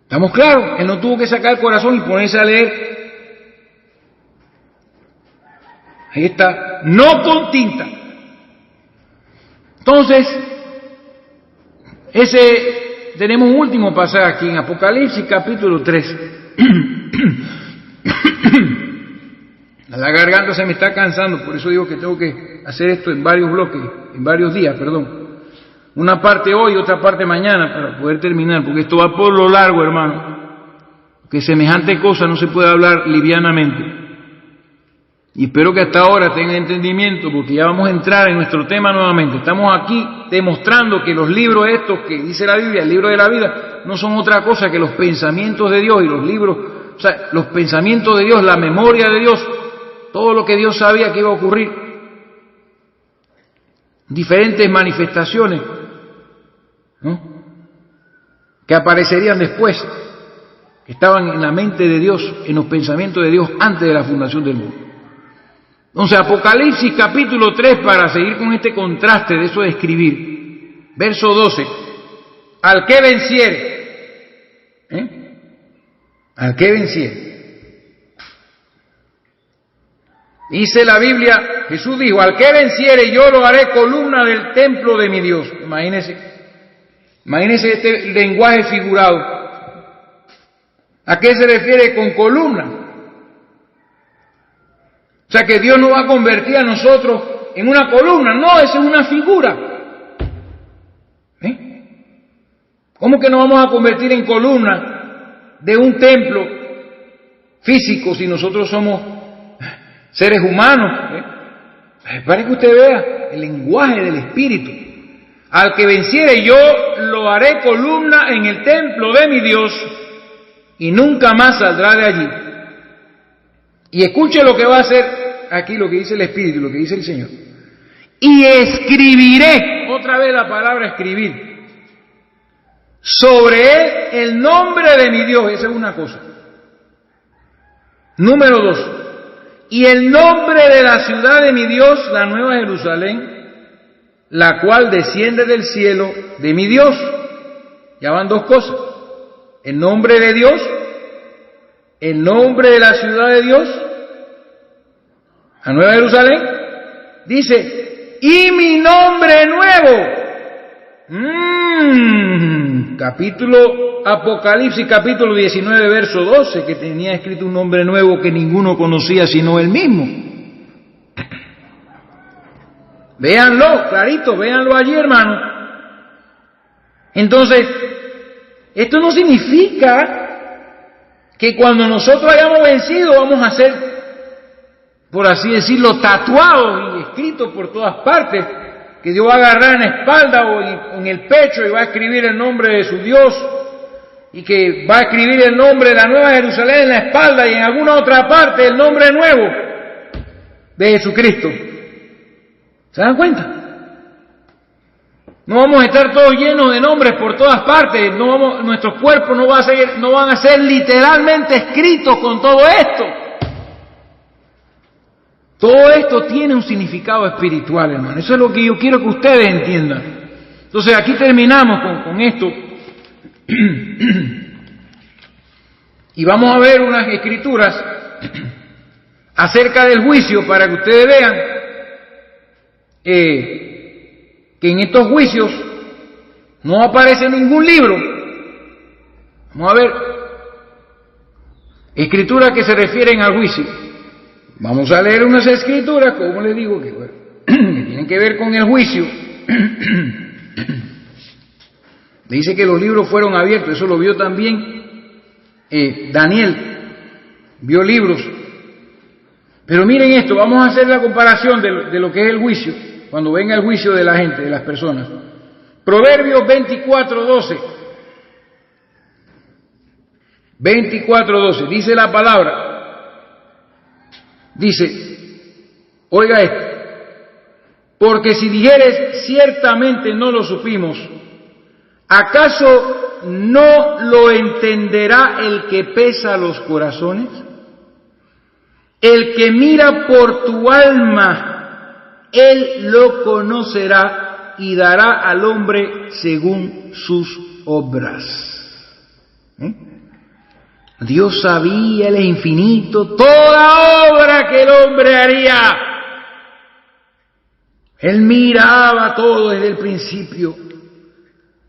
¿Estamos claros? Él no tuvo que sacar el corazón y ponerse a leer. Ahí está, no con tinta. Entonces, tenemos un último pasaje aquí en Apocalipsis capítulo 3. La garganta se me está cansando, por eso digo que tengo que hacer esto en varios bloques, en varios días, perdón. Una parte hoy, otra parte mañana, para poder terminar, porque esto va por lo largo, hermano. Que semejante cosa no se puede hablar livianamente. Y espero que hasta ahora tengan entendimiento, porque ya vamos a entrar en nuestro tema nuevamente. Estamos aquí demostrando que los libros estos que dice la Biblia, el libro de la vida, no son otra cosa que los pensamientos de Dios y los libros, o sea, los pensamientos de Dios, la memoria de Dios, todo lo que Dios sabía que iba a ocurrir. Diferentes manifestaciones, ¿no?, que aparecerían después, que estaban en la mente de Dios, en los pensamientos de Dios antes de la fundación del mundo. Entonces, Apocalipsis capítulo 3, para seguir con este contraste de eso de escribir, verso 12, al que venciere, al que venciere. Dice la Biblia, Jesús dijo, al que venciere yo lo haré columna del templo de mi Dios. Imagínense este lenguaje figurado. ¿A qué se refiere con columna? O sea que Dios no va a convertir a nosotros en una columna, no, esa es una figura. ¿Cómo que nos vamos a convertir en columna de un templo físico si nosotros somos seres humanos? Para que usted vea el lenguaje del Espíritu. Al que venciere yo lo haré columna en el templo de mi Dios y nunca más saldrá de allí. Y escuche lo que va a hacer aquí, lo que dice el Espíritu, lo que dice el Señor. Y escribiré, otra vez la palabra escribir, sobre él el nombre de mi Dios. Esa es una cosa. Número 2. Y el nombre de la ciudad de mi Dios, la nueva Jerusalén, la cual desciende del cielo de mi Dios. Ya van dos cosas. El nombre de Dios, el nombre de la ciudad de Dios, la nueva Jerusalén, dice, y mi nombre nuevo. Apocalipsis capítulo 19, verso 12, que tenía escrito un nombre nuevo que ninguno conocía sino él mismo. Véanlo, clarito, véanlo allí, hermano. Entonces, esto no significa que cuando nosotros hayamos vencido vamos a ser, por así decirlo, tatuados y escritos por todas partes, que Dios va a agarrar en la espalda o en el pecho y va a escribir el nombre de su Dios, y que va a escribir el nombre de la nueva Jerusalén en la espalda y en alguna otra parte el nombre nuevo de Jesucristo. ¿Se dan cuenta? No vamos a estar todos llenos de nombres por todas partes, nuestros cuerpos no van a ser literalmente escritos con todo esto. Todo esto tiene un significado espiritual, hermano. Eso es lo que yo quiero que ustedes entiendan. Entonces aquí terminamos con esto. Y vamos a ver unas escrituras acerca del juicio para que ustedes vean que en estos juicios no aparece ningún libro. Vamos a ver escrituras que se refieren al juicio. Vamos a leer unas escrituras, como les digo, que tienen que ver con el juicio. Dice que los libros fueron abiertos, eso lo vio también Daniel, vio libros. Pero miren esto, vamos a hacer la comparación de lo que es el juicio, cuando venga el juicio de la gente, de las personas. Proverbios 24:12. 24:12, dice la palabra. Dice, oiga esto, porque si dijeres ciertamente no lo supimos, ¿Acaso no lo entenderá el que pesa los corazones? El que mira por tu alma, él lo conocerá y dará al hombre según sus obras. Dios sabía, Él es infinito, toda obra que el hombre haría. Él miraba todo desde el principio.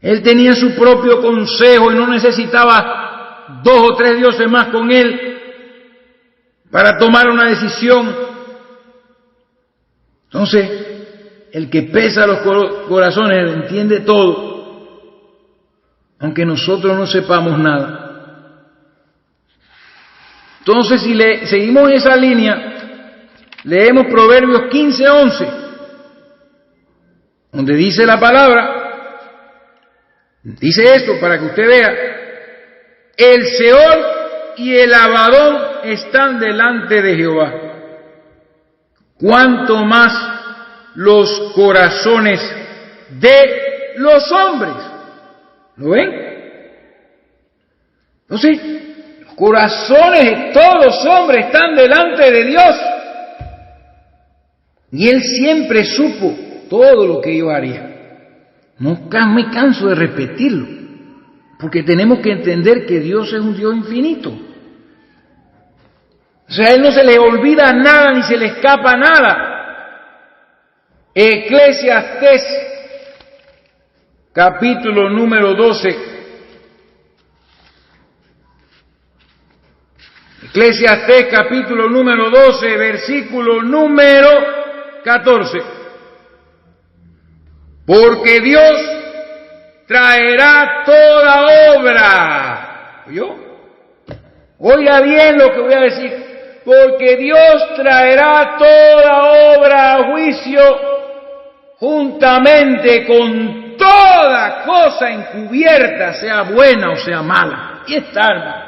Él tenía su propio consejo y no necesitaba 2 o 3 dioses más con Él para tomar una decisión. Entonces, el que pesa los corazones entiende todo, aunque nosotros no sepamos nada. Entonces, si seguimos esa línea, leemos Proverbios 15:11, donde dice la palabra, dice esto para que usted vea: el Seol y el Abadón están delante de Jehová, cuanto más los corazones de los hombres. ¿Lo ven? Entonces, los corazones de todos los hombres están delante de Dios. Y Él siempre supo todo lo que ellos harían. No me canso de repetirlo, porque tenemos que entender que Dios es un Dios infinito. O sea, a Él no se le olvida nada ni se le escapa nada. Eclesiastés, capítulo número 12. Eclesiastés, capítulo número 12, versículo número 14. Porque Dios traerá toda obra. ¿Oyó? Oiga bien lo que voy a decir. Porque Dios traerá toda obra a juicio juntamente con toda cosa encubierta, sea buena o sea mala. Y está, hermano.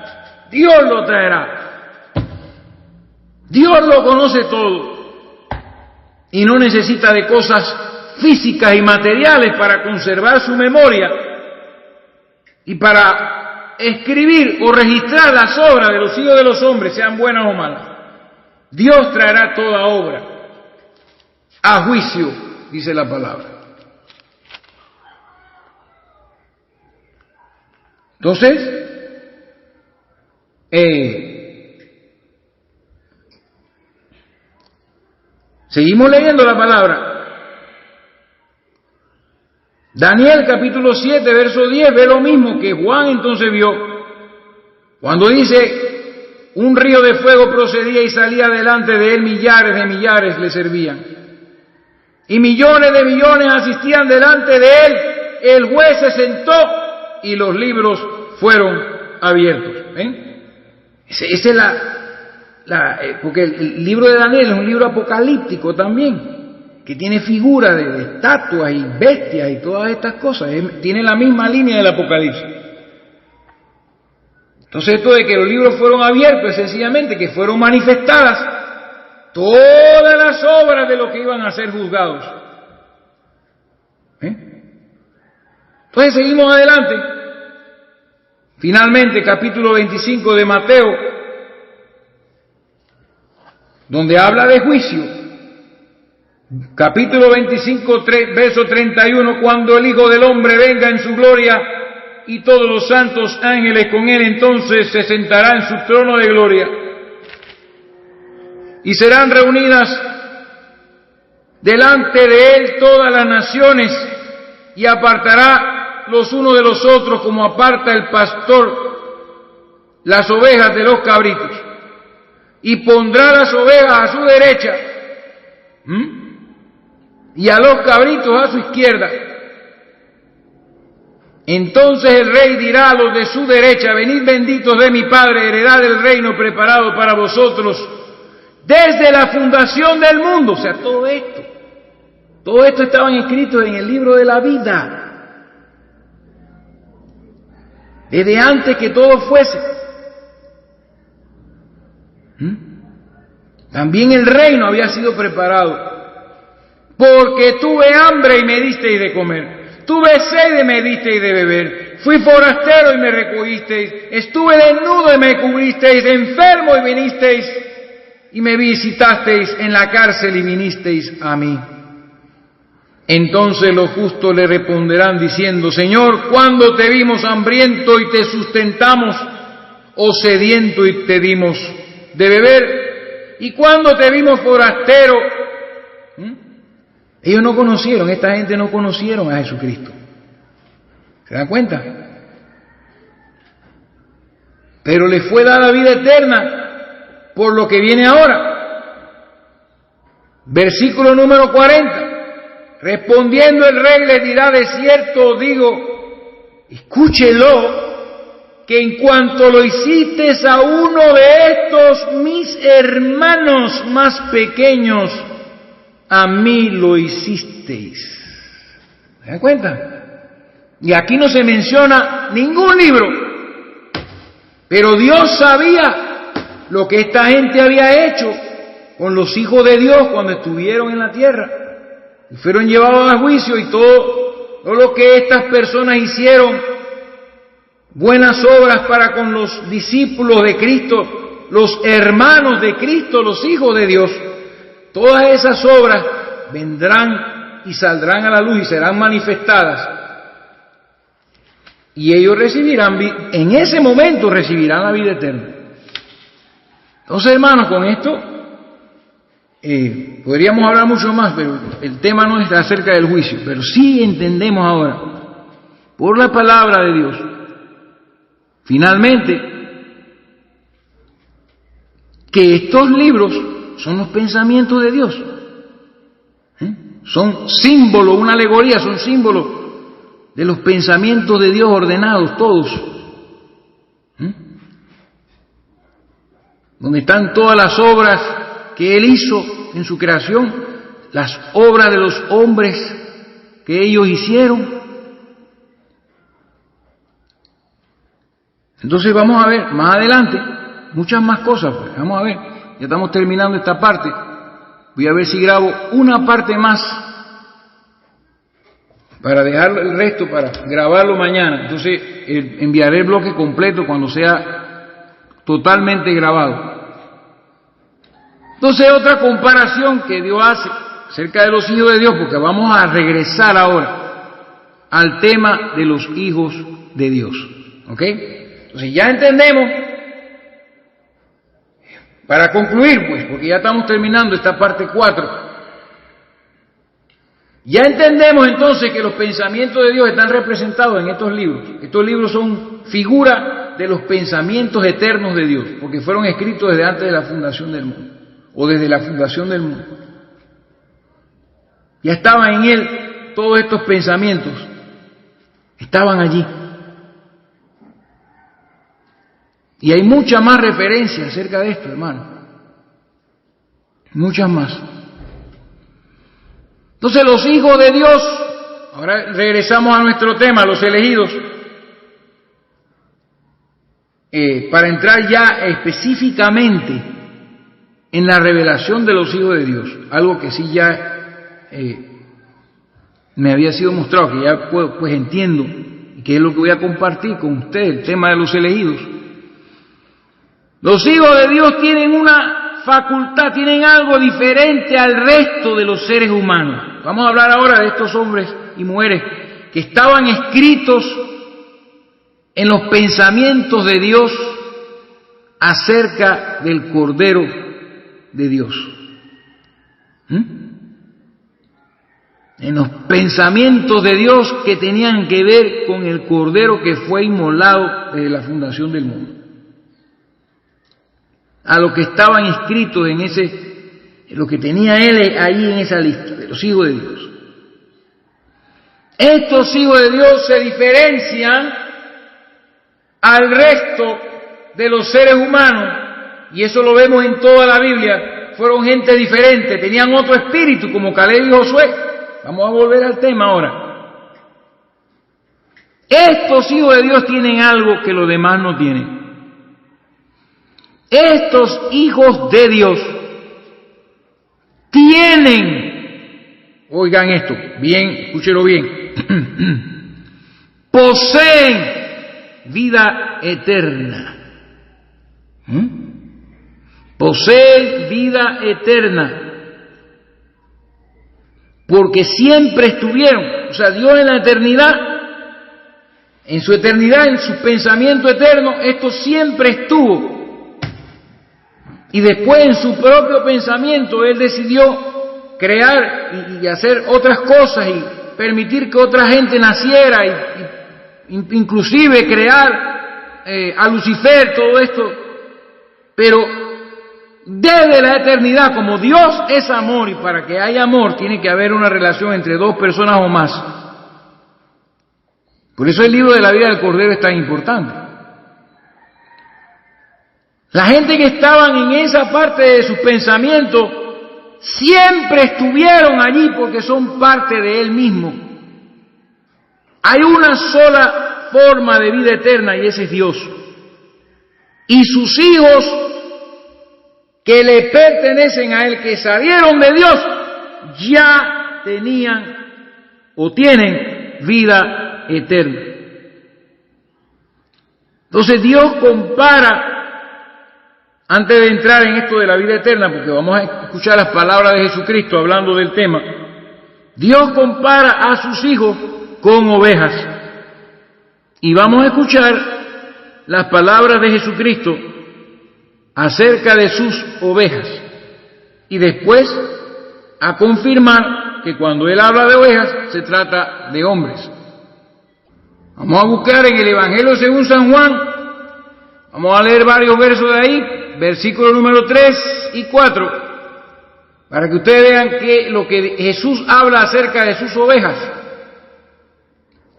Dios lo traerá. Dios lo conoce todo. Y no necesita de cosas físicas y materiales para conservar su memoria y para escribir o registrar las obras de los hijos de los hombres, sean buenas o malas. Dios traerá toda obra a juicio, dice la palabra. Entonces, seguimos leyendo la palabra. Daniel capítulo 7, verso 10, ve lo mismo que Juan entonces vio, cuando dice: un río de fuego procedía y salía delante de él, millares de millares le servían, y millones de millones asistían delante de él. El juez se sentó y los libros fueron abiertos. ¿Ven? Esa es porque el libro de Daniel es un libro apocalíptico también, que tiene figuras de estatuas y bestias y todas estas cosas. Tiene la misma línea del Apocalipsis. Entonces, esto de que los libros fueron abiertos es sencillamente que fueron manifestadas todas las obras de los que iban a ser juzgados. Entonces, seguimos adelante. Finalmente, capítulo 25 de Mateo, donde habla de juicio. Capítulo 25, verso 31, cuando el Hijo del Hombre venga en su gloria y todos los santos ángeles con él, entonces se sentará en su trono de gloria y serán reunidas delante de él todas las naciones, y apartará los unos de los otros como aparta el pastor las ovejas de los cabritos, y pondrá las ovejas a su derecha y a los cabritos a su izquierda. Entonces el rey dirá a los de su derecha: venid benditos de mi Padre, heredad del reino preparado para vosotros desde la fundación del mundo. O sea, todo esto estaban escritos en el libro de la vida, desde antes que todo fuese. También el reino había sido preparado. Porque tuve hambre y me disteis de comer, Tuve sed y me disteis de beber. Fui forastero y me recogisteis. Estuve desnudo y me cubristeis. Enfermo y vinisteis y me visitasteis. En la cárcel y vinisteis a mí. Entonces los justos le responderán diciendo: Señor, ¿cuándo te vimos hambriento y te sustentamos, o sediento y te dimos de beber? ¿Y cuándo te vimos forastero? Ellos no conocieron, esta gente no conocieron a Jesucristo. ¿Se dan cuenta? Pero les fue dada vida eterna por lo que viene ahora. Versículo número 40. Respondiendo el rey les dirá: de cierto digo, escúchelo, que en cuanto lo hiciste a uno de estos mis hermanos más pequeños, a mí lo hicisteis. ¿Se dan cuenta? Y aquí no se menciona ningún libro, pero Dios sabía lo que esta gente había hecho con los hijos de Dios cuando estuvieron en la tierra y fueron llevados a juicio, y todo lo que estas personas hicieron, buenas obras para con los discípulos de Cristo, los hermanos de Cristo, los hijos de Dios. Todas esas obras vendrán y saldrán a la luz y serán manifestadas. Y ellos recibirán, en ese momento recibirán la vida eterna. Entonces, hermanos, con esto podríamos hablar mucho más, pero el tema no es acerca del juicio. Pero sí entendemos ahora, por la palabra de Dios, finalmente, que estos libros son los pensamientos de Dios. Son símbolos, una alegoría, son símbolos de los pensamientos de Dios ordenados, todos. Donde están todas las obras que Él hizo en su creación, las obras de los hombres que ellos hicieron. Entonces vamos a ver más adelante muchas más cosas. Pues. Vamos a ver, ya estamos terminando esta parte. Voy a ver si grabo una parte más para dejar el resto para grabarlo mañana. Entonces enviaré el bloque completo cuando sea totalmente grabado. Entonces otra comparación que Dios hace acerca de los hijos de Dios, porque vamos a regresar ahora al tema de los hijos de Dios. ¿Ok? Entonces ya entendemos, para concluir pues, porque ya estamos terminando esta parte 4, ya entendemos entonces que los pensamientos de Dios están representados en estos libros. Estos libros son figura de los pensamientos eternos de Dios, porque fueron escritos desde antes de la fundación del mundo, o desde la fundación del mundo. Ya estaban en Él todos estos pensamientos, estaban allí. Y hay muchas más referencias acerca de esto, hermano. Muchas más. Entonces los hijos de Dios, ahora regresamos a nuestro tema, los elegidos, para entrar ya específicamente en la revelación de los hijos de Dios, algo que sí ya me había sido mostrado, que ya pues entiendo, y que es lo que voy a compartir con ustedes, el tema de los elegidos. Los hijos de Dios tienen una facultad, tienen algo diferente al resto de los seres humanos. Vamos a hablar ahora de estos hombres y mujeres que estaban escritos en los pensamientos de Dios acerca del Cordero de Dios. En los pensamientos de Dios que tenían que ver con el Cordero que fue inmolado desde la fundación del mundo. A lo que estaban inscritos en lo que tenía Él ahí en esa lista, de los hijos de Dios. Estos hijos de Dios se diferencian al resto de los seres humanos, y eso lo vemos en toda la Biblia. Fueron gente diferente, tenían otro espíritu, como Caleb y Josué. Vamos a volver al tema ahora. Estos hijos de Dios tienen algo que los demás no tienen. Estos hijos de Dios tienen, oigan esto, bien, escúchelo bien, poseen vida eterna. Poseen vida eterna. Porque siempre estuvieron, o sea, Dios en la eternidad, en su eternidad, en su pensamiento eterno, esto siempre estuvo. Y después en su propio pensamiento, Él decidió crear y hacer otras cosas y permitir que otra gente naciera y inclusive crear a Lucifer, todo esto. Pero desde la eternidad, como Dios es amor y para que haya amor tiene que haber una relación entre dos personas o más. Por eso el libro de la vida del Cordero es tan importante. La gente que estaban en esa parte de sus pensamientos siempre estuvieron allí porque son parte de Él mismo. Hay una sola forma de vida eterna y ese es Dios. Y sus hijos que le pertenecen a Él, que salieron de Dios, ya tenían o tienen vida eterna. Entonces Dios compara, antes de entrar en esto de la vida eterna, porque vamos a escuchar las palabras de Jesucristo hablando del tema, Dios compara a sus hijos con ovejas. Y vamos a escuchar las palabras de Jesucristo acerca de sus ovejas y después a confirmar que cuando Él habla de ovejas se trata de hombres. Vamos a buscar en el Evangelio según San Juan, vamos a leer varios versos de ahí, versículos número 3 y 4, para que ustedes vean que lo que Jesús habla acerca de sus ovejas.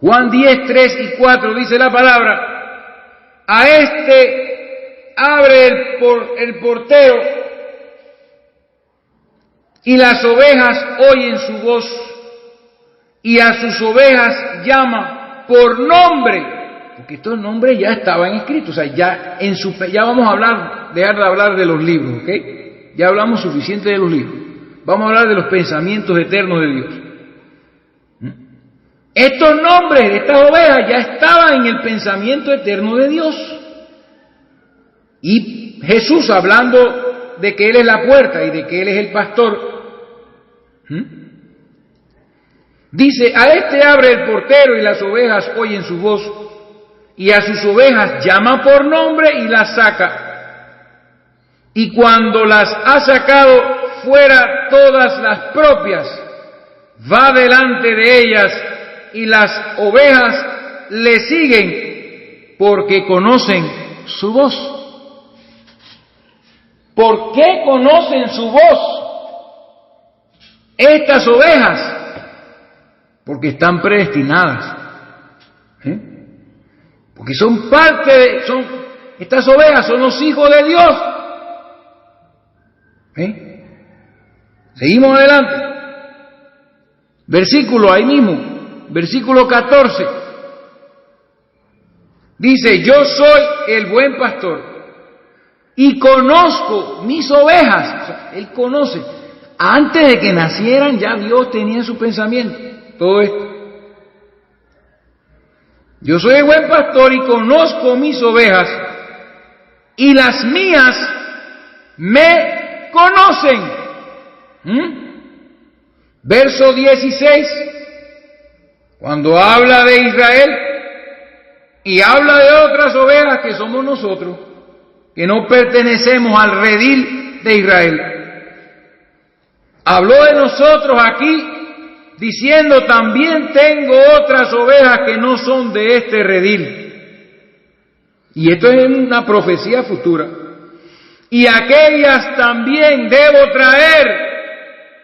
Juan 10, 3 y 4 dice la palabra: a este abre el portero y las ovejas oyen su voz y a sus ovejas llama por nombre, porque estos nombres ya estaban escritos, o sea, ya vamos a dejar de hablar de los libros, ¿ok? Ya hablamos suficiente de los libros, vamos a hablar de los pensamientos eternos de Dios. Estos nombres de estas ovejas ya estaban en el pensamiento eterno de Dios. Y Jesús, hablando de que Él es la puerta y de que Él es el pastor, dice: a este abre el portero y las ovejas oyen su voz y a sus ovejas llama por nombre y las saca. Y cuando las ha sacado fuera todas las propias, va delante de ellas y las ovejas le siguen porque conocen su voz. ¿Por qué conocen su voz estas ovejas? Porque están predestinadas. Porque son estas ovejas son los hijos de Dios. Seguimos adelante. Versículo ahí mismo, versículo 14. Dice: yo soy el buen pastor y conozco mis ovejas. O sea, Él conoce. Antes de que nacieran ya Dios tenía en su pensamiento todo esto. Yo soy el buen pastor y conozco mis ovejas y las mías me conocen. Verso 16, cuando habla de Israel y habla de otras ovejas que somos nosotros, que no pertenecemos al redil de Israel. Habló de nosotros aquí diciendo: también tengo otras ovejas que no son de este redil. Y esto es una profecía futura. Y aquellas también debo traer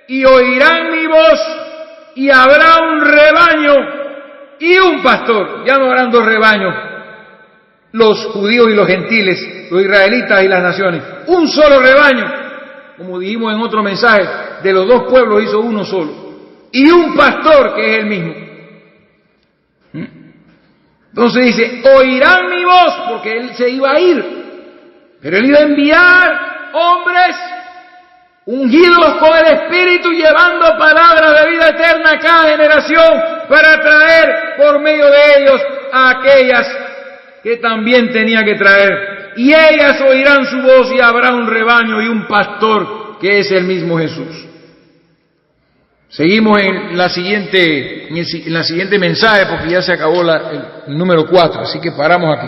y oirán mi voz y habrá un rebaño y un pastor. Ya no habrán dos rebaños, los judíos y los gentiles, los israelitas y las naciones. Un solo rebaño, como dijimos en otro mensaje, de los dos pueblos hizo uno solo. Y un pastor que es el mismo. Entonces dice: oirán mi voz, porque Él se iba a ir. Pero Él iba a enviar hombres ungidos con el Espíritu, llevando palabras de vida eterna a cada generación, para traer por medio de ellos a aquellas que también tenía que traer. Y ellas oirán su voz y habrá un rebaño y un pastor que es el mismo Jesús. Seguimos en la siguiente mensaje porque ya se acabó el número 4, así que paramos aquí.